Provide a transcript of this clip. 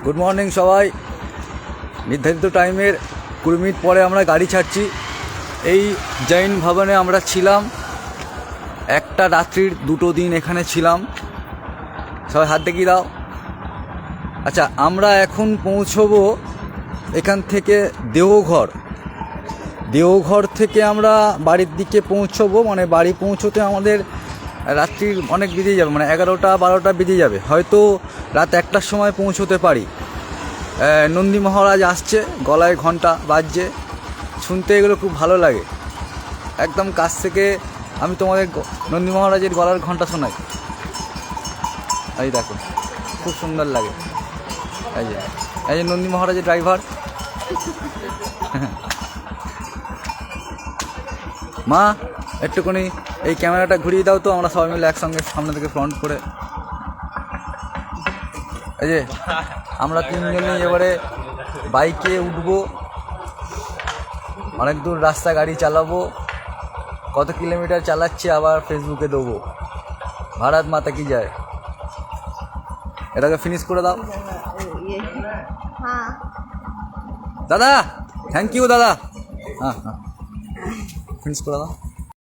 Good morning সবাই। নির্ধারিত টাইমের 20 মিনিট পরে আমরা গাড়ি ছাড়ছি। এই জৈন ভবনে আমরা ছিলাম একটা রাত্রির 2টো দিন এখানে ছিলাম। সবাই হাত দেখিয়ে দাও। আচ্ছা, আমরা এখন পৌঁছবো এখান থেকে দেওঘর থেকে আমরা বাড়ির দিকে পৌঁছবো। মানে বাড়ি পৌঁছতে আমাদের রাত্রির অনেক বেজে যাবে, মানে 11টা-12টা বেজে যাবে, হয়তো রাত 1টার সময় পৌঁছতে পারি। নন্দী মহারাজ আসছে, গলায় ঘন্টা বাজছে, শুনতে এগুলো খুব ভালো লাগে। একদম কাছ থেকে আমি তোমাদের নন্দী মহারাজের গলার ঘন্টা শোনাই। এই দেখো, খুব সুন্দর লাগে। এই যে নন্দী মহারাজের ড্রাইভার। মা, একটুখানি এই ক্যামেরাটা ঘুরিয়ে দাও তো, আমরা সবাই মিলে একসঙ্গে সামনে থেকে ফ্রন্ট করে। এই যে আমরা তিনজনই এবারে বাইকে উঠবো, অনেক দূর রাস্তা গাড়ি চালাবো। কত কিলোমিটার চালাচ্ছি আবার ফেসবুকে দেবো। ভারত মাতা কি যায়। এটাকে ফিনিশ করে দাও দাদা। থ্যাংক ইউ দাদা। হ্যাঁ, ফিনিশ করে দাও।